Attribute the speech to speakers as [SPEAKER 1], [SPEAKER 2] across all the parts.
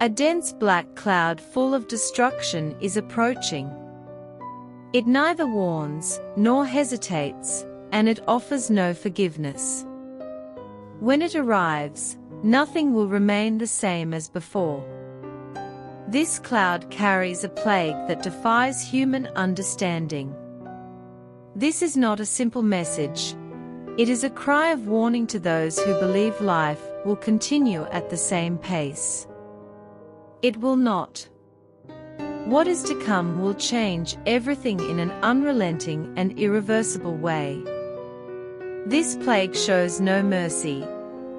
[SPEAKER 1] A dense black cloud full of destruction is approaching. It neither warns nor hesitates, and it offers no forgiveness. When it arrives, nothing will remain the same as before. This cloud carries a plague that defies human understanding. This is not a simple message. It is a cry of warning to those who believe life will continue at the same pace. It will not. What is to come will change everything in an unrelenting and irreversible way. This plague shows no mercy.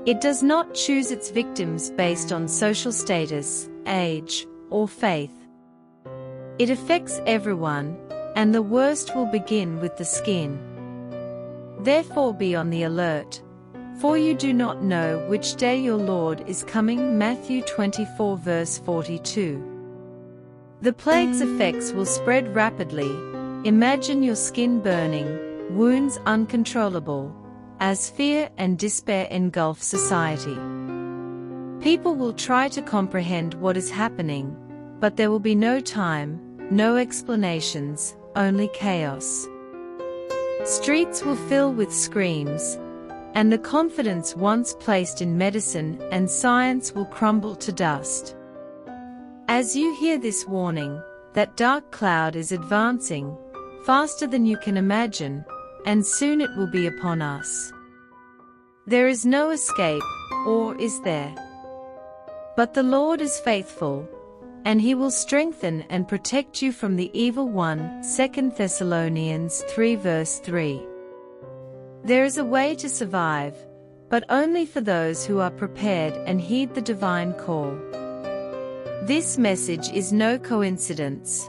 [SPEAKER 1] It does not choose its victims based on social status, age, or faith. It affects everyone, and the worst will begin with the skin. Therefore be on the alert, for you do not know which day your Lord is coming. Matthew 24 verse 42. The plague's effects will spread rapidly. Imagine your skin burning, wounds uncontrollable, as fear and despair engulf society. People will try to comprehend what is happening, but there will be no time, no explanations, only chaos. Streets will fill with screams, and the confidence once placed in medicine and science will crumble to dust. As you hear this warning, that dark cloud is advancing, faster than you can imagine, and soon it will be upon us. There is no escape, or is there? But the Lord is faithful, and He will strengthen and protect you from the evil one. 2 Thessalonians 3 verse 3. There is a way to survive, but only for those who are prepared and heed the divine call. This message is no coincidence.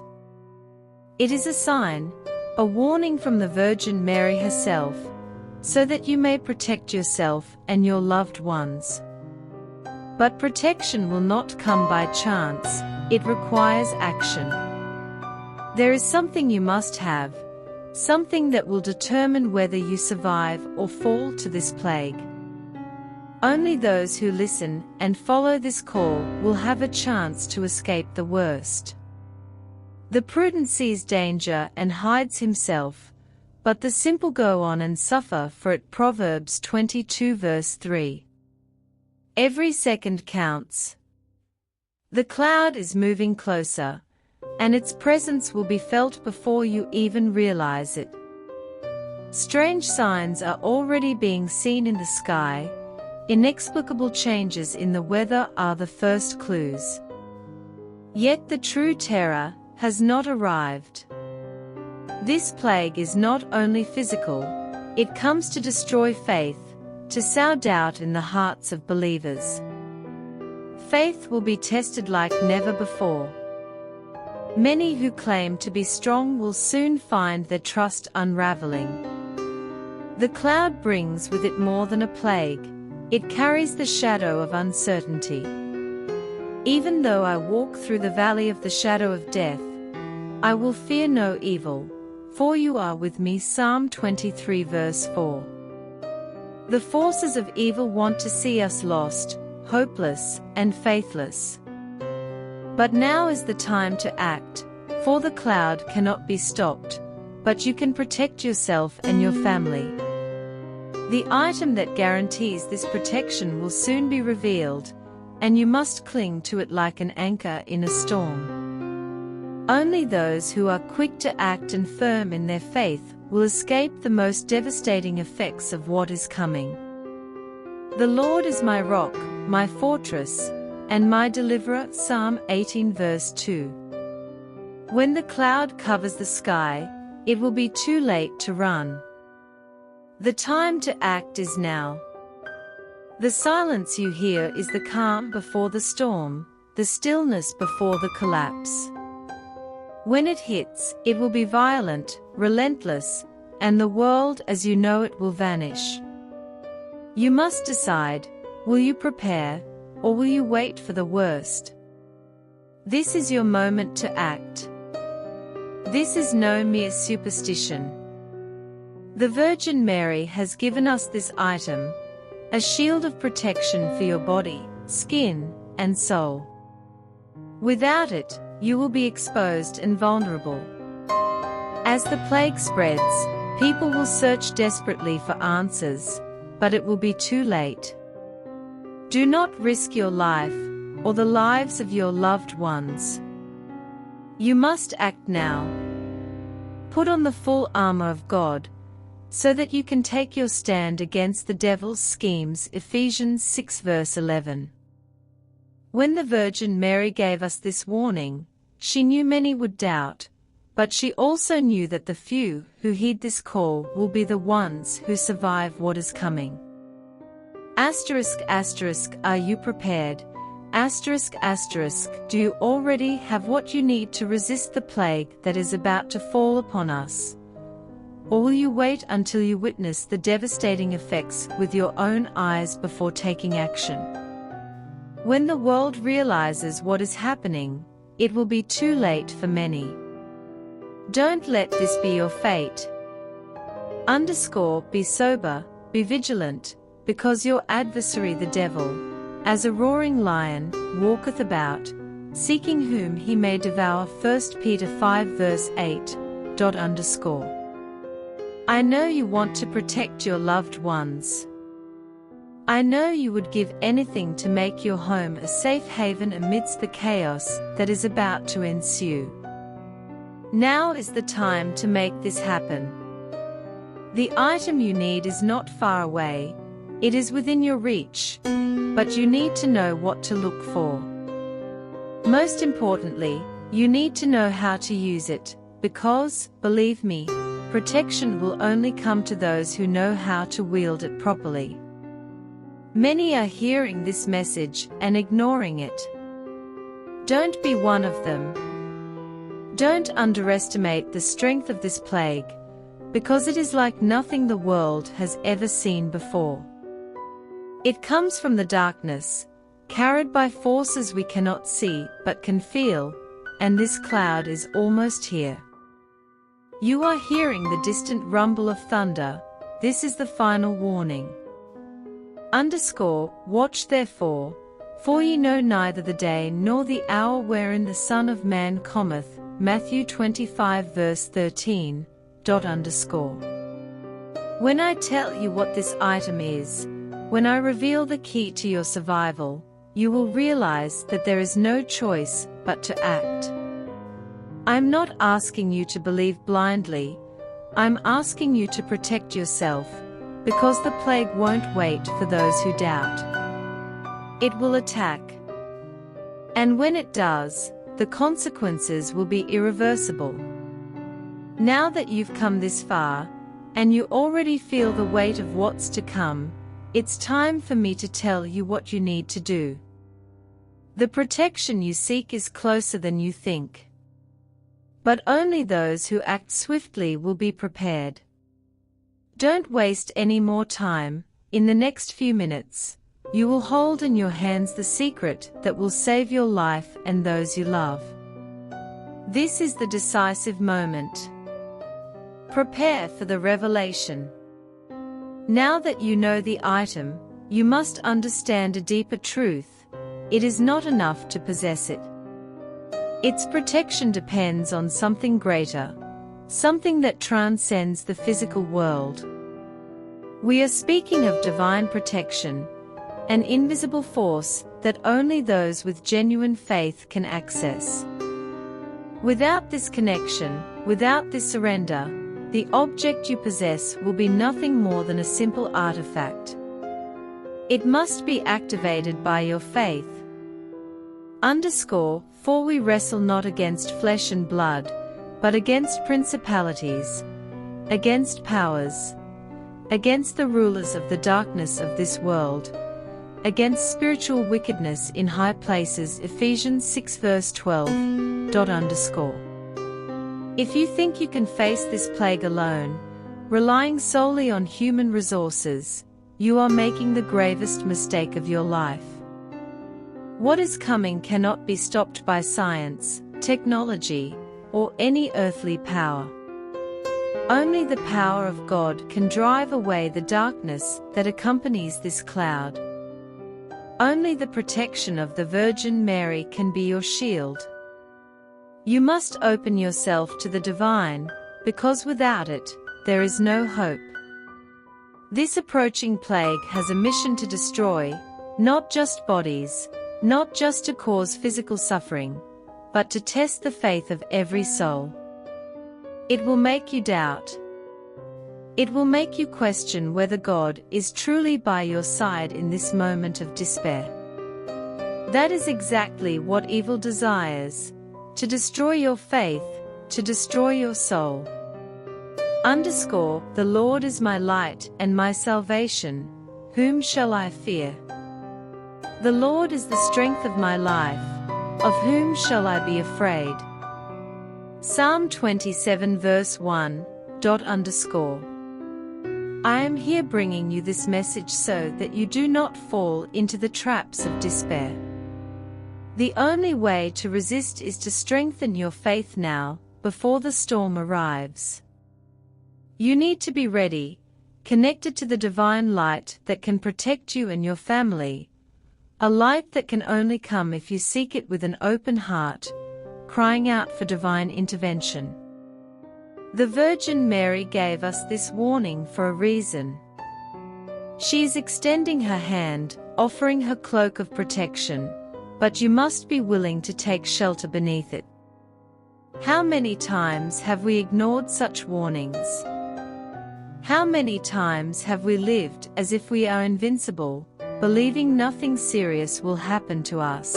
[SPEAKER 1] It is a sign, a warning from the Virgin Mary herself, so that you may protect yourself and your loved ones. But protection will not come by chance, it requires action. There is something you must have, something that will determine whether you survive or fall to this plague. Only those who listen and follow this call will have a chance to escape the worst. The prudent sees danger and hides himself, but the simple go on and suffer for it. Proverbs 22 verse 3. Every second counts. The cloud is moving closer, and its presence will be felt before you even realize it. Strange signs are already being seen in the sky. Inexplicable changes in the weather are the first clues. Yet the true terror has not arrived. This plague is not only physical, it comes to destroy faith, to sow doubt in the hearts of believers. Faith will be tested like never before. Many who claim to be strong will soon find their trust unraveling. The cloud brings with it more than a plague. It carries the shadow of uncertainty. Even though I walk through the valley of the shadow of death, I will fear no evil, for you are with me. Psalm 23 verse 4. The forces of evil want to see us lost, hopeless, and faithless. But now is the time to act, for the cloud cannot be stopped, but you can protect yourself and your family. The item that guarantees this protection will soon be revealed, and you must cling to it like an anchor in a storm. Only those who are quick to act and firm in their faith will escape the most devastating effects of what is coming. The Lord is my rock, my fortress, and my deliverer. Psalm 18 verse 2. When the cloud covers the sky, it will be too late to run. The time to act is now. The silence you hear is the calm before the storm, the stillness before the collapse. When it hits, it will be violent, relentless, and the world as you know it will vanish. You must decide, will you prepare, or will you wait for the worst? This is your moment to act. This is no mere superstition. The Virgin Mary has given us this item, a shield of protection for your body, skin, and soul. Without it, you will be exposed and vulnerable. As the plague spreads, people will search desperately for answers, but it will be too late. Do not risk your life, or the lives of your loved ones. You must act now. Put on the full armor of God, so that you can take your stand against the devil's schemes. Ephesians 6 verse 11. When the Virgin Mary gave us this warning, she knew many would doubt, but she also knew that the few who heed this call will be the ones who survive what is coming. Are you prepared? Do you already have what you need to resist the plague that is about to fall upon us? Or will you wait until you witness the devastating effects with your own eyes before taking action? When the world realizes what is happening, it will be too late for many. Don't let this be your fate. Be sober, be vigilant, because your adversary the devil, as a roaring lion, walketh about, seeking whom he may devour. 1 Peter 5 verse 8. I know you want to protect your loved ones. I know you would give anything to make your home a safe haven amidst the chaos that is about to ensue. Now is the time to make this happen. The item you need is not far away, it is within your reach, but you need to know what to look for. Most importantly, you need to know how to use it, because, believe me, protection will only come to those who know how to wield it properly. Many are hearing this message and ignoring it. Don't be one of them. Don't underestimate the strength of this plague, because it is like nothing the world has ever seen before. It comes from the darkness, carried by forces we cannot see but can feel, and this cloud is almost here. You are hearing the distant rumble of thunder. This is the final warning. Watch therefore, for ye know neither the day nor the hour wherein the Son of Man cometh. Matthew 25 verse 13. When I tell you what this item is, when I reveal the key to your survival, you will realize that there is no choice but to act. I'm not asking you to believe blindly, I'm asking you to protect yourself, because the plague won't wait for those who doubt. It will attack. And when it does, the consequences will be irreversible. Now that you've come this far, and you already feel the weight of what's to come, it's time for me to tell you what you need to do. The protection you seek is closer than you think. But only those who act swiftly will be prepared. Don't waste any more time. In the next few minutes, you will hold in your hands the secret that will save your life and those you love. This is the decisive moment. Prepare for the revelation. Now that you know the item, you must understand a deeper truth. It is not enough to possess it. Its protection depends on something greater, something that transcends the physical world. We are speaking of divine protection, an invisible force that only those with genuine faith can access. Without this connection, without this surrender, the object you possess will be nothing more than a simple artifact. It must be activated by your faith. For we wrestle not against flesh and blood, but against principalities, against powers, against the rulers of the darkness of this world, against spiritual wickedness in high places. Ephesians 6 verse 12. If you think you can face this plague alone, relying solely on human resources, you are making the gravest mistake of your life. What is coming cannot be stopped by science, technology, or any earthly power. Only the power of God can drive away the darkness that accompanies this cloud. Only the protection of the Virgin Mary can be your shield. You must open yourself to the divine, because without it, there is no hope. This approaching plague has a mission to destroy, not just bodies, not just to cause physical suffering, but to test the faith of every soul. It will make you doubt. It will make you question whether God is truly by your side in this moment of despair. That is exactly what evil desires, to destroy your faith, to destroy your soul. The Lord is my light and my salvation, whom shall I fear? The Lord is the strength of my life, of whom shall I be afraid? Psalm 27 verse 1. I am here bringing you this message so that you do not fall into the traps of despair. The only way to resist is to strengthen your faith now, before the storm arrives. You need to be ready, connected to the divine light that can protect you and your family, a light that can only come if you seek it with an open heart, crying out for divine intervention. The Virgin Mary gave us this warning for a reason. She is extending her hand, offering her cloak of protection, but you must be willing to take shelter beneath it. How many times have we ignored such warnings? How many times have we lived as if we are invincible, believing nothing serious will happen to us?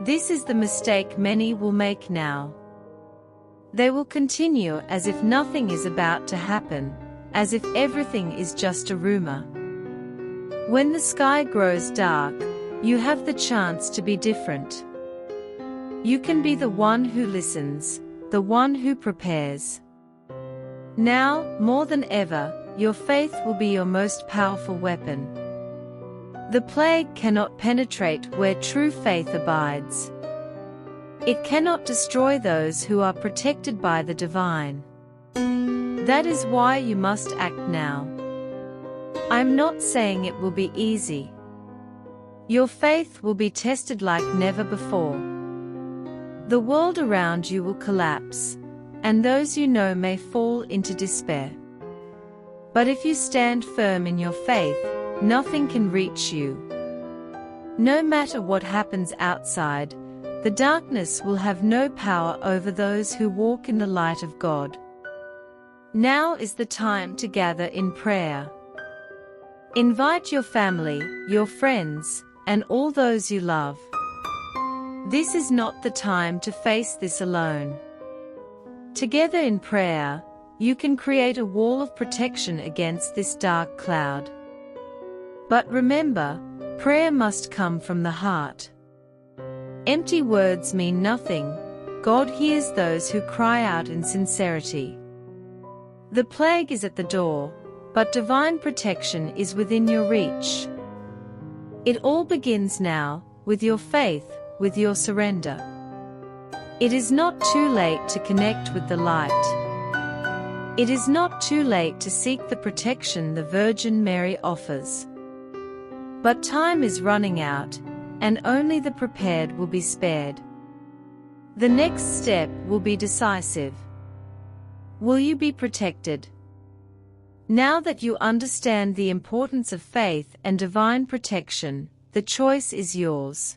[SPEAKER 1] This is the mistake many will make now. They will continue as if nothing is about to happen, as if everything is just a rumor. When the sky grows dark, you have the chance to be different. You can be the one who listens, the one who prepares. Now, more than ever, your faith will be your most powerful weapon. The plague cannot penetrate where true faith abides. It cannot destroy those who are protected by the divine. That is why you must act now. I'm not saying it will be easy. Your faith will be tested like never before. The world around you will collapse, and those you know may fall into despair. But if you stand firm in your faith, nothing can reach you. No matter what happens outside, the darkness will have no power over those who walk in the light of God. Now is the time to gather in prayer. Invite your family, your friends, and all those you love. This is not the time to face this alone. Together in prayer, you can create a wall of protection against this dark cloud. But remember, prayer must come from the heart. Empty words mean nothing. God hears those who cry out in sincerity. The plague is at the door, but divine protection is within your reach. It all begins now, with your faith, with your surrender. It is not too late to connect with the light. It is not too late to seek the protection the Virgin Mary offers. But time is running out, and only the prepared will be spared. The next step will be decisive. Will you be protected? Now that you understand the importance of faith and divine protection, the choice is yours.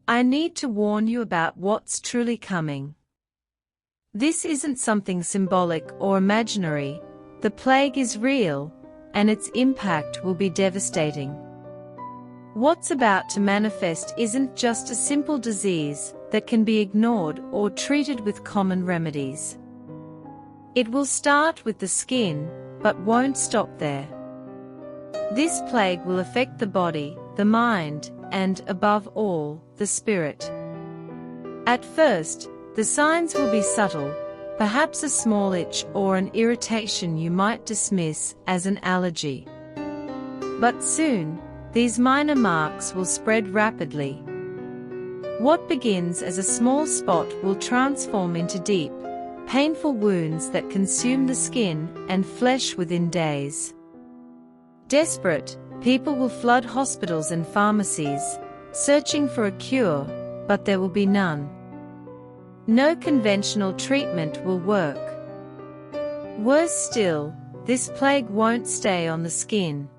[SPEAKER 1] I need to warn you about what's truly coming. This isn't something symbolic or imaginary. The plague is real, and its impact will be devastating. What's about to manifest isn't just a simple disease that can be ignored or treated with common remedies. It will start with the skin, but won't stop there. This plague will affect the body, the mind, and, above all, the spirit. At first, the signs will be subtle, perhaps a small itch or an irritation you might dismiss as an allergy. But soon, these minor marks will spread rapidly. What begins as a small spot will transform into deep, painful wounds that consume the skin and flesh within days. Desperate, People will flood hospitals and pharmacies, searching for a cure, but there will be none. No conventional treatment will work. Worse still, this plague won't stay on the skin.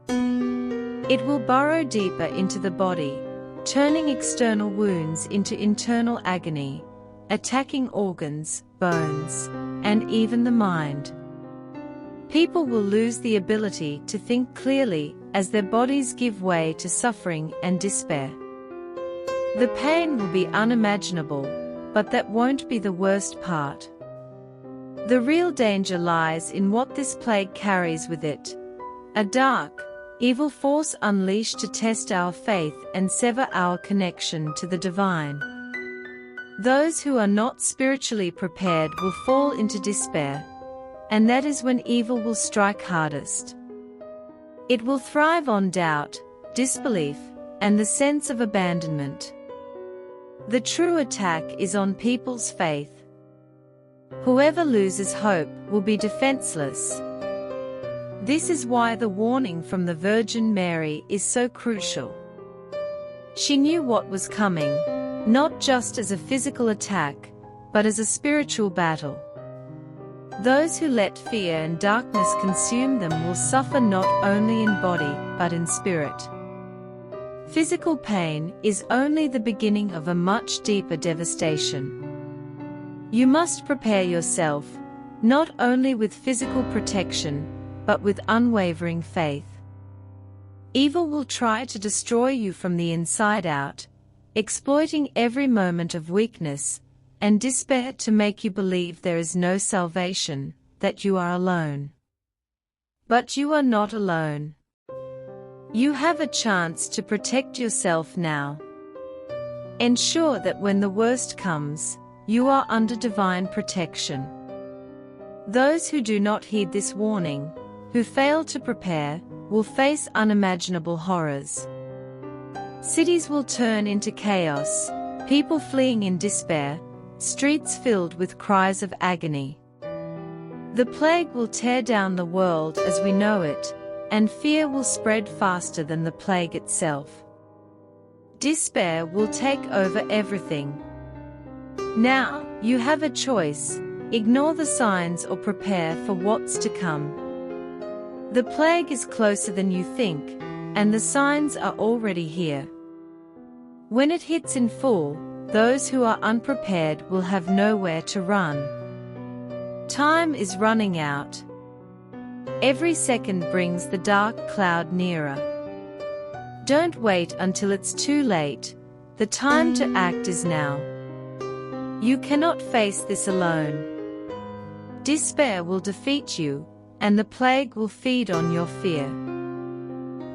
[SPEAKER 1] It will burrow deeper into the body, turning external wounds into internal agony, attacking organs, bones, and even the mind. People will lose the ability to think clearly as their bodies give way to suffering and despair. The pain will be unimaginable, but that won't be the worst part. The real danger lies in what this plague carries with it: a dark, evil force unleashed to test our faith and sever our connection to the divine. Those who are not spiritually prepared will fall into despair, and that is when evil will strike hardest. It will thrive on doubt, disbelief, and the sense of abandonment. The true attack is on people's faith. Whoever loses hope will be defenseless. This is why the warning from the Virgin Mary is so crucial. She knew what was coming, not just as a physical attack, but as a spiritual battle. Those who let fear and darkness consume them will suffer not only in body but in spirit. Physical pain is only the beginning of a much deeper devastation. You must prepare yourself, not only with physical protection, but with unwavering faith. Evil will try to destroy you from the inside out, exploiting every moment of weakness and despair to make you believe there is no salvation, that you are alone. But you are not alone. You have a chance to protect yourself now. Ensure that when the worst comes, you are under divine protection. Those who do not heed this warning, who fail to prepare, will face unimaginable horrors. Cities will turn into chaos, people fleeing in despair, streets filled with cries of agony. The plague will tear down the world as we know it, and fear will spread faster than the plague itself. Despair will take over everything. Now, you have a choice: ignore the signs or prepare for what's to come. The plague is closer than you think, and the signs are already here. When it hits in full, those who are unprepared will have nowhere to run. Time is running out. Every second brings the dark cloud nearer. Don't wait until it's too late. The time to act is now. You cannot face this alone. Despair will defeat you, and the plague will feed on your fear.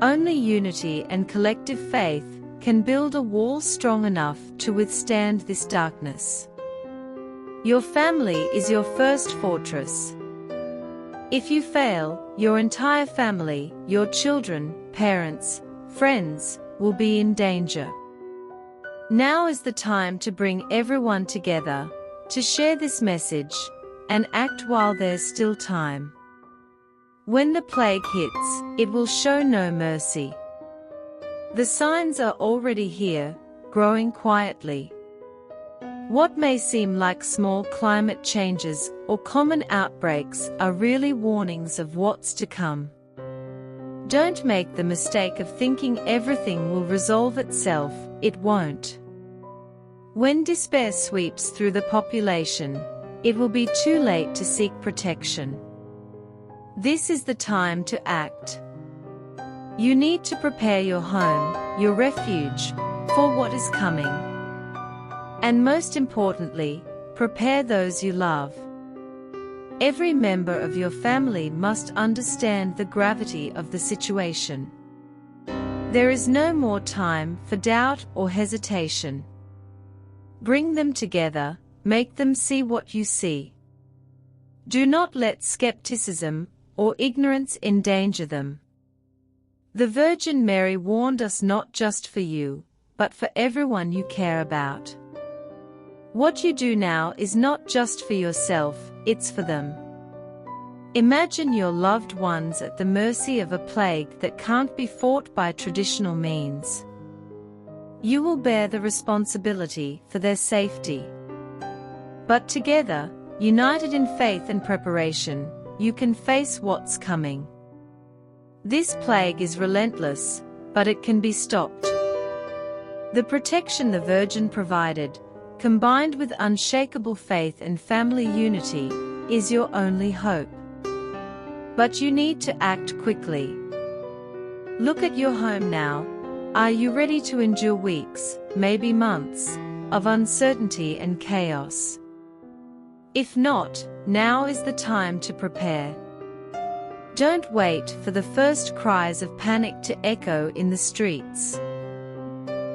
[SPEAKER 1] Only unity and collective faith can build a wall strong enough to withstand this darkness. Your family is your first fortress. If you fail, your entire family, your children, parents, friends, will be in danger. Now is the time to bring everyone together, to share this message, and act while there's still time. When the plague hits, it will show no mercy. The signs are already here, growing quietly. What may seem like small climate changes or common outbreaks are really warnings of what's to come. Don't make the mistake of thinking everything will resolve itself. It won't. When despair sweeps through the population, it will be too late to seek protection. This is the time to act. You need to prepare your home, your refuge, for what is coming. And most importantly, prepare those you love. Every member of your family must understand the gravity of the situation. There is no more time for doubt or hesitation. Bring them together, make them see what you see. Do not let skepticism or ignorance endanger them. The Virgin Mary warned us not just for you, but for everyone you care about. What you do now is not just for yourself, it's for them. Imagine your loved ones at the mercy of a plague that can't be fought by traditional means. You will bear the responsibility for their safety. But together, united in faith and preparation, you can face what's coming. This plague is relentless, but it can be stopped. The protection the Virgin provided, combined with unshakable faith and family unity, is your only hope. But you need to act quickly. Look at your home now. Are you ready to endure weeks, maybe months, of uncertainty and chaos? If not, now is the time to prepare. Don't wait for the first cries of panic to echo in the streets.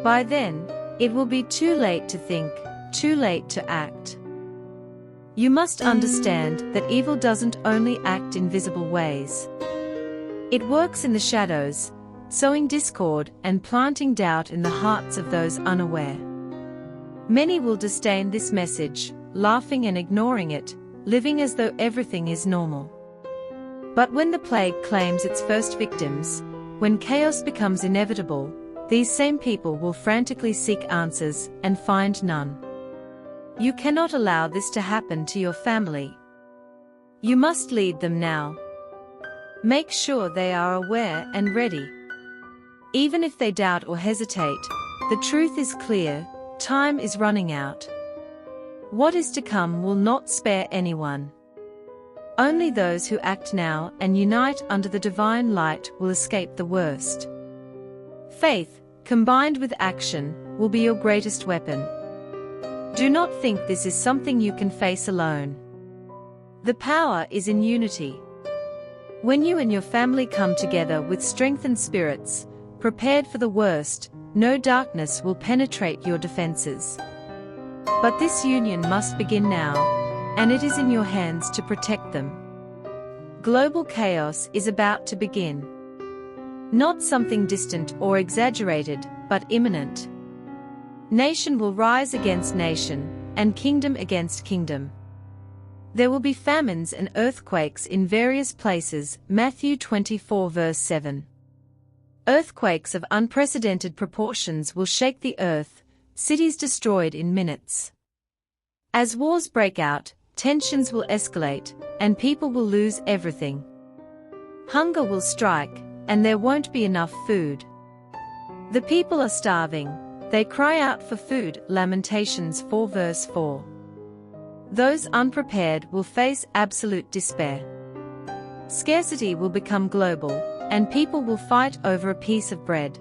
[SPEAKER 1] By then, it will be too late to think, too late to act. You must understand that evil doesn't only act in visible ways. It works in the shadows, sowing discord and planting doubt in the hearts of those unaware. Many will disdain this message, laughing and ignoring it, living as though everything is normal. But when the plague claims its first victims, when chaos becomes inevitable, these same people will frantically seek answers and find none. You cannot allow this to happen to your family. You must lead them now. Make sure they are aware and ready. Even if they doubt or hesitate, the truth is clear, time is running out. What is to come will not spare anyone. Only those who act now and unite under the divine light will escape the worst. Faith, combined with action, will be your greatest weapon. Do not think this is something you can face alone. The power is in unity. When you and your family come together with strengthened spirits, prepared for the worst, no darkness will penetrate your defenses. But this union must begin now, and it is in your hands to protect them. Global chaos is about to begin. Not something distant or exaggerated, but imminent. Nation will rise against nation, and kingdom against kingdom. There will be famines and earthquakes in various places, Matthew 24 verse 7. Earthquakes of unprecedented proportions will shake the earth, cities destroyed in minutes. As wars break out, tensions will escalate, and people will lose everything. Hunger will strike, and there won't be enough food. The people are starving, they cry out for food, Lamentations 4 verse 4. Those unprepared will face absolute despair. Scarcity will become global, and people will fight over a piece of bread.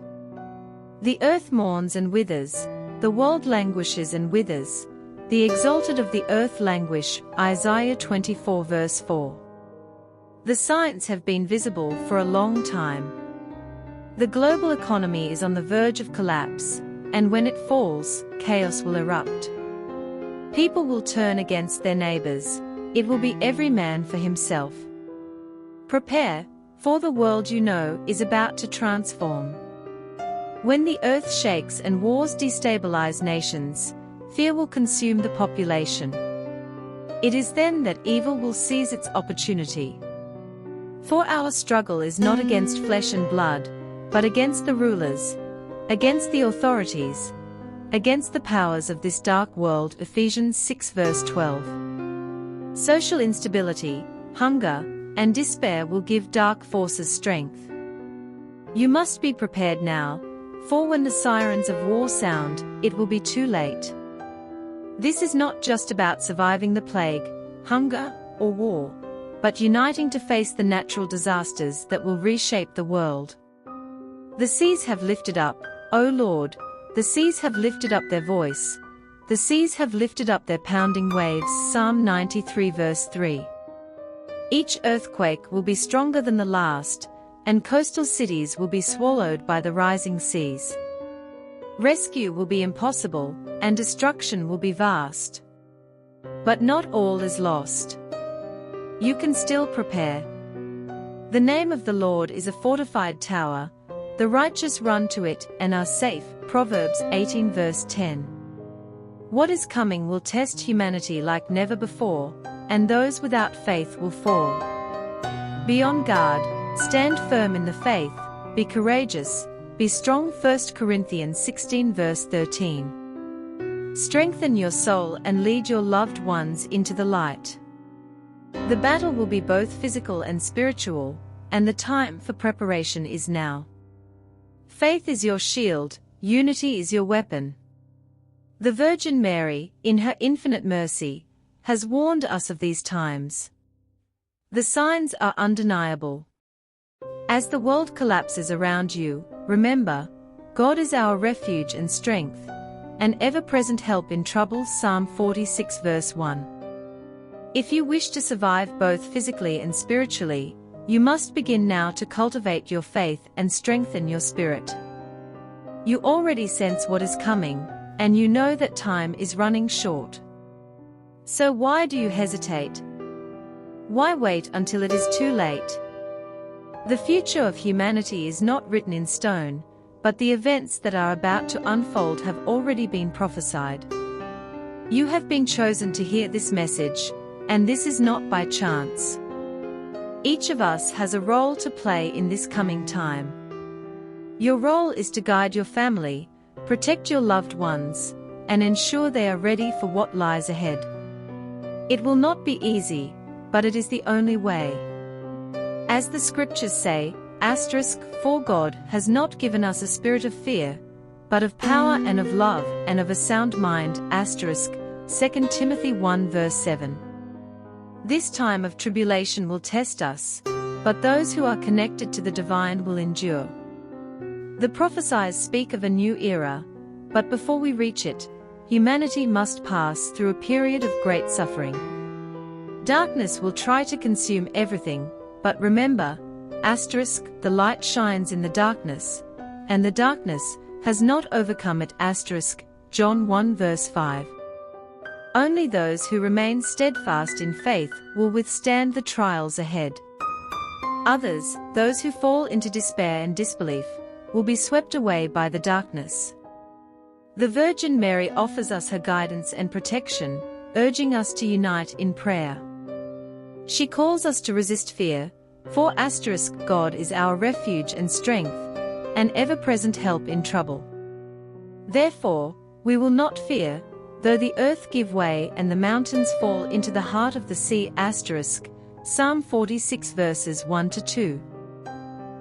[SPEAKER 1] The earth mourns and withers, the world languishes and withers, the exalted of the earth languish, Isaiah 24 verse 4. The signs have been visible for a long time. The global economy is on the verge of collapse, and when it falls, chaos will erupt. People will turn against their neighbors, it will be every man for himself. Prepare, for the world you know is about to transform. When the earth shakes and wars destabilize nations, fear will consume the population. It is then that evil will seize its opportunity. For our struggle is not against flesh and blood, but against the rulers, against the authorities, against the powers of this dark world, Ephesians 6 verse 12. Social instability, hunger, and despair will give dark forces strength. You must be prepared now, for when the sirens of war sound, it will be too late. This is not just about surviving the plague, hunger, or war, but uniting to face the natural disasters that will reshape the world. The seas have lifted up, O Lord, the seas have lifted up their voice, the seas have lifted up their pounding waves, Psalm 93 verse 3. Each earthquake will be stronger than the last, and coastal cities will be swallowed by the rising seas. Rescue will be impossible, and destruction will be vast. But not all is lost. You can still prepare. The name of the Lord is a fortified tower, the righteous run to it and are safe, Proverbs 18 verse 10. What is coming will test humanity like never before, and those without faith will fall. Be on guard, stand firm in the faith, be courageous, be strong. 1 Corinthians 16 verse 13. Strengthen your soul and lead your loved ones into the light. The battle will be both physical and spiritual, and the time for preparation is now. Faith is your shield, unity is your weapon. The Virgin Mary, in her infinite mercy, has warned us of these times. The signs are undeniable. As the world collapses around you, remember, God is our refuge and strength, an ever-present help in trouble. Psalm 46 verse 1. If you wish to survive both physically and spiritually, you must begin now to cultivate your faith and strengthen your spirit. You already sense what is coming, and you know that time is running short. So why do you hesitate? Why wait until it is too late? The future of humanity is not written in stone, but the events that are about to unfold have already been prophesied. You have been chosen to hear this message, and this is not by chance. Each of us has a role to play in this coming time. Your role is to guide your family, protect your loved ones, and ensure they are ready for what lies ahead. It will not be easy, but it is the only way. As the scriptures say, for God has not given us a spirit of fear, but of power and of love and of a sound mind. 2 Timothy 1 verse 7. This time of tribulation will test us, but those who are connected to the divine will endure. The prophecies speak of a new era, but before we reach it, humanity must pass through a period of great suffering. Darkness will try to consume everything, but remember, the light shines in the darkness, and the darkness has not overcome it. John 1 verse 5. Only those who remain steadfast in faith will withstand the trials ahead. Others, those who fall into despair and disbelief, will be swept away by the darkness. The Virgin Mary offers us her guidance and protection, urging us to unite in prayer. She calls us to resist fear, for God is our refuge and strength, an ever-present help in trouble. Therefore, we will not fear, though the earth give way and the mountains fall into the heart of the sea. Psalm 46 verses 1 to 2.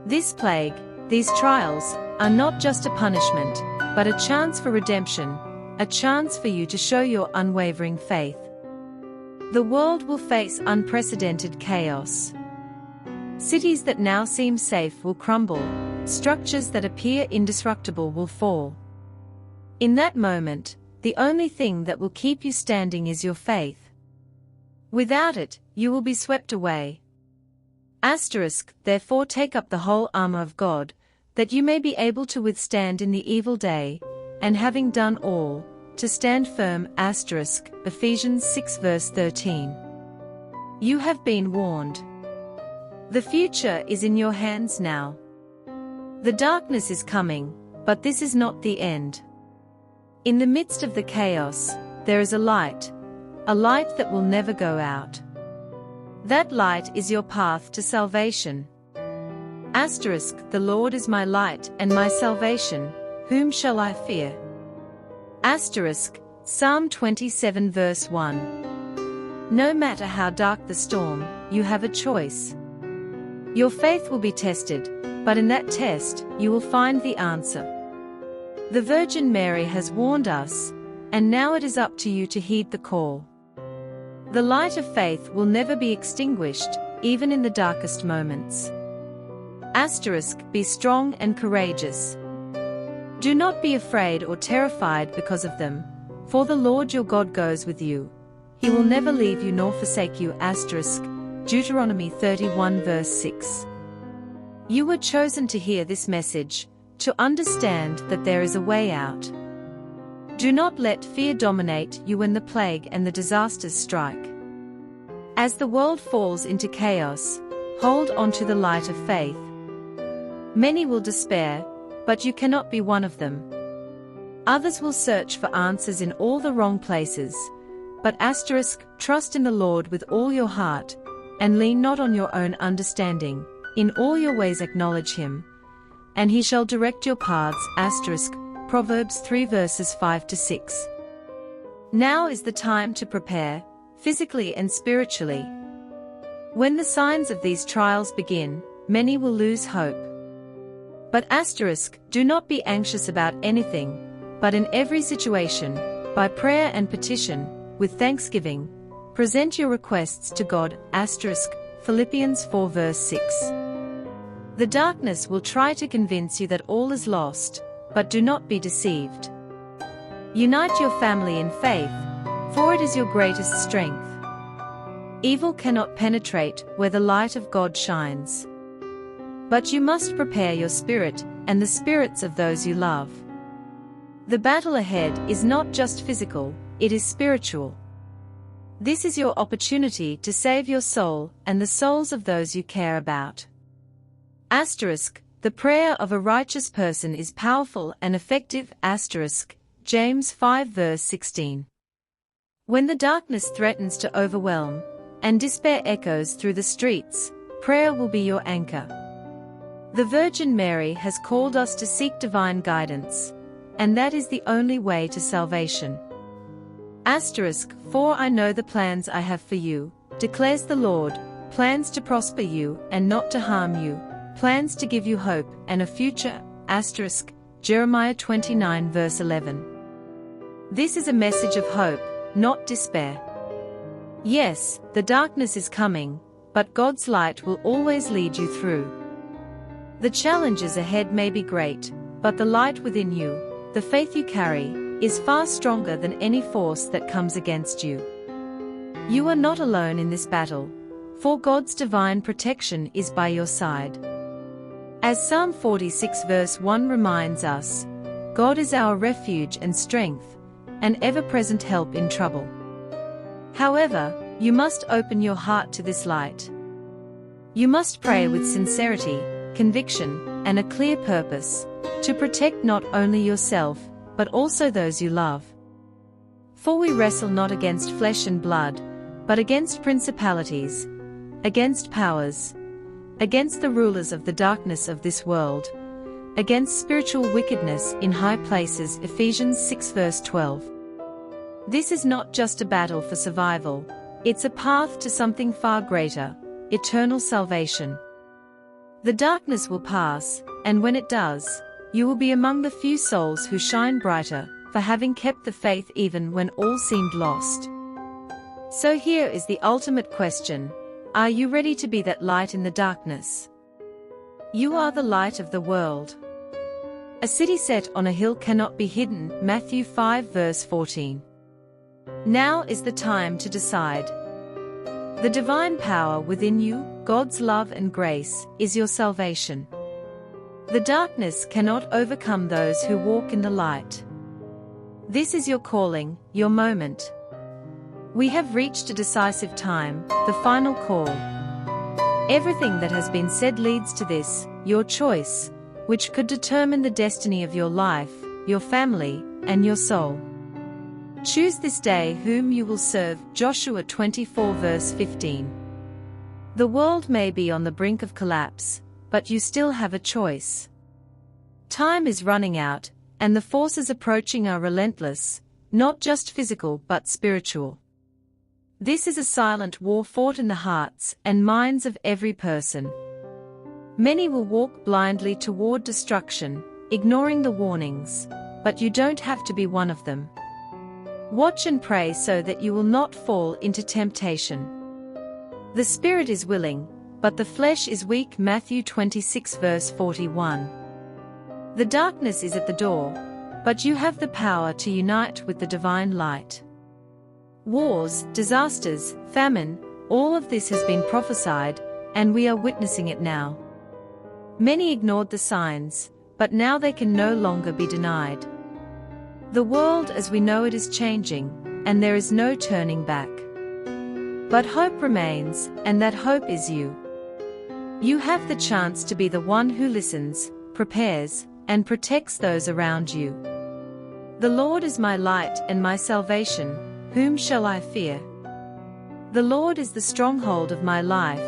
[SPEAKER 1] This plague, these trials, are not just a punishment, but a chance for redemption, a chance for you to show your unwavering faith. The world will face unprecedented chaos. Cities that now seem safe will crumble, structures that appear indestructible will fall. In that moment, the only thing that will keep you standing is your faith. Without it, you will be swept away. Therefore take up the whole armor of God, that you may be able to withstand in the evil day, and having done all, to stand firm. Ephesians 6 verse 13. You have been warned. The future is in your hands now. The darkness is coming, but this is not the end. In the midst of the chaos, there is a light that will never go out. That light is your path to salvation. The Lord is my light and my salvation, whom shall I fear? Psalm 27 verse 1. No matter how dark the storm, you have a choice. Your faith will be tested, but in that test, you will find the answer. The Virgin Mary has warned us, and now it is up to you to heed the call. The light of faith will never be extinguished, even in the darkest moments. Be strong and courageous. Do not be afraid or terrified because of them, for the Lord your God goes with you. He will never leave you nor forsake you. Deuteronomy 31 verse 6. You were chosen to hear this message, to understand that there is a way out. Do not let fear dominate you when the plague and the disasters strike. As the world falls into chaos, hold on to the light of faith. Many will despair, but you cannot be one of them. Others will search for answers in all the wrong places, but trust in the Lord with all your heart, and lean not on your own understanding. In all your ways acknowledge him, and he shall direct your paths. Proverbs 3 verses 5 to 6. Now is the time to prepare, physically and spiritually. When the signs of these trials begin, many will lose hope. But do not be anxious about anything, but in every situation, by prayer and petition, with thanksgiving, present your requests to God. Philippians 4 verse 6. The darkness will try to convince you that all is lost, but do not be deceived. Unite your family in faith, for it is your greatest strength. Evil cannot penetrate where the light of God shines. But you must prepare your spirit and the spirits of those you love. The battle ahead is not just physical, it is spiritual. This is your opportunity to save your soul and the souls of those you care about. The prayer of a righteous person is powerful and effective. James 5 verse 16. When the darkness threatens to overwhelm, and despair echoes through the streets, prayer will be your anchor. The Virgin Mary has called us to seek divine guidance, and that is the only way to salvation. For I know the plans I have for you, declares the Lord, plans to prosper you and not to harm you, plans to give you hope and a future. Jeremiah 29 verse 11. This is a message of hope, not despair. Yes, the darkness is coming, but God's light will always lead you through. The challenges ahead may be great, but the light within you, the faith you carry, is far stronger than any force that comes against you. You are not alone in this battle, for God's divine protection is by your side. As Psalm 46 verse 1 reminds us, God is our refuge and strength, an ever-present help in trouble. However, you must open your heart to this light. You must pray with sincerity, conviction, and a clear purpose, to protect not only yourself, but also those you love. For we wrestle not against flesh and blood, but against principalities, against powers, against the rulers of the darkness of this world, against spiritual wickedness in high places. Ephesians 6 verse 12. This is not just a battle for survival, it's a path to something far greater, eternal salvation. The darkness will pass, and when it does, you will be among the few souls who shine brighter, for having kept the faith even when all seemed lost. So here is the ultimate question: are you ready to be that light in the darkness? You are the light of the world. A city set on a hill cannot be hidden. Matthew 5 verse 14. Now is the time to decide. The divine power within you, God's love and grace, is your salvation. The darkness cannot overcome those who walk in the light. This is your calling, your moment. We have reached a decisive time, the final call. Everything that has been said leads to this, your choice, which could determine the destiny of your life, your family, and your soul. Choose this day whom you will serve. Joshua 24 verse 15. The world may be on the brink of collapse, but you still have a choice. Time is running out, and the forces approaching are relentless, not just physical but spiritual. This is a silent war fought in the hearts and minds of every person. Many will walk blindly toward destruction, ignoring the warnings, but you don't have to be one of them. Watch and pray so that you will not fall into temptation. The spirit is willing, but the flesh is weak. Matthew 26 verse 41. The darkness is at the door, but you have the power to unite with the divine light. Wars, disasters, famine, all of this has been prophesied, and we are witnessing it now. Many ignored the signs, but now they can no longer be denied. The world as we know it is changing, and there is no turning back. But hope remains, and that hope is you. You have the chance to be the one who listens, prepares, and protects those around you. The Lord is my light and my salvation, whom shall I fear? The Lord is the stronghold of my life,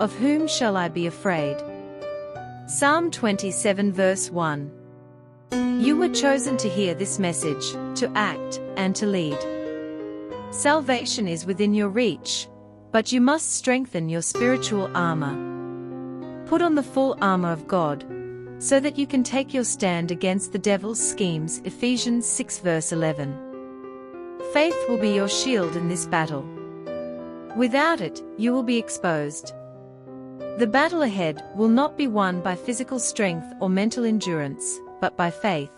[SPEAKER 1] of whom shall I be afraid? Psalm 27 verse 1. You were chosen to hear this message, to act, and to lead. Salvation is within your reach, but you must strengthen your spiritual armor. Put on the full armor of God, so that you can take your stand against the devil's schemes. Ephesians 6 verse 11. Faith will be your shield in this battle. Without it, you will be exposed. The battle ahead will not be won by physical strength or mental endurance, but by faith.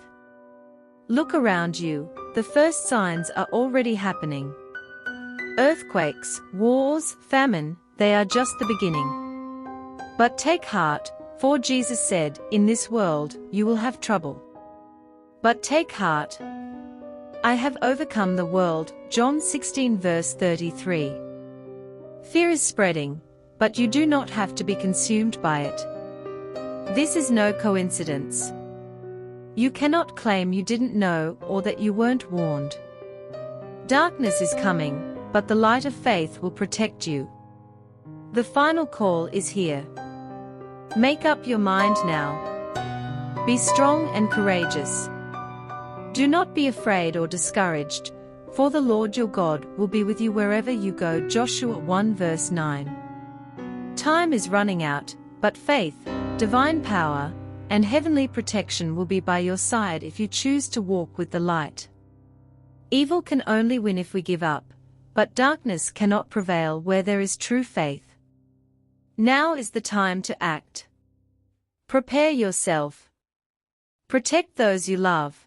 [SPEAKER 1] Look around you, the first signs are already happening. Earthquakes, wars, famine, they are just the beginning. But take heart, for Jesus said, in this world, you will have trouble. But take heart. I have overcome the world. John 16 verse 33. Fear is spreading, but you do not have to be consumed by it. This is no coincidence. You cannot claim you didn't know or that you weren't warned. Darkness is coming, but the light of faith will protect you. The final call is here. Make up your mind now. Be strong and courageous. Do not be afraid or discouraged, for the Lord your God will be with you wherever you go. Joshua 1 verse 9. Time is running out, but faith, divine power, and heavenly protection will be by your side if you choose to walk with the light. Evil can only win if we give up, but darkness cannot prevail where there is true faith. Now is the time to act. Prepare yourself. Protect those you love.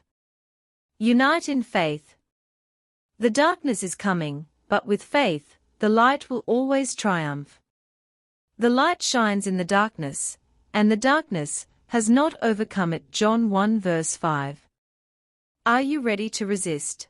[SPEAKER 1] Unite in faith. The darkness is coming, but with faith, the light will always triumph. The light shines in the darkness, and the darkness has not overcome it. John 1 verse 5. Are you ready to resist?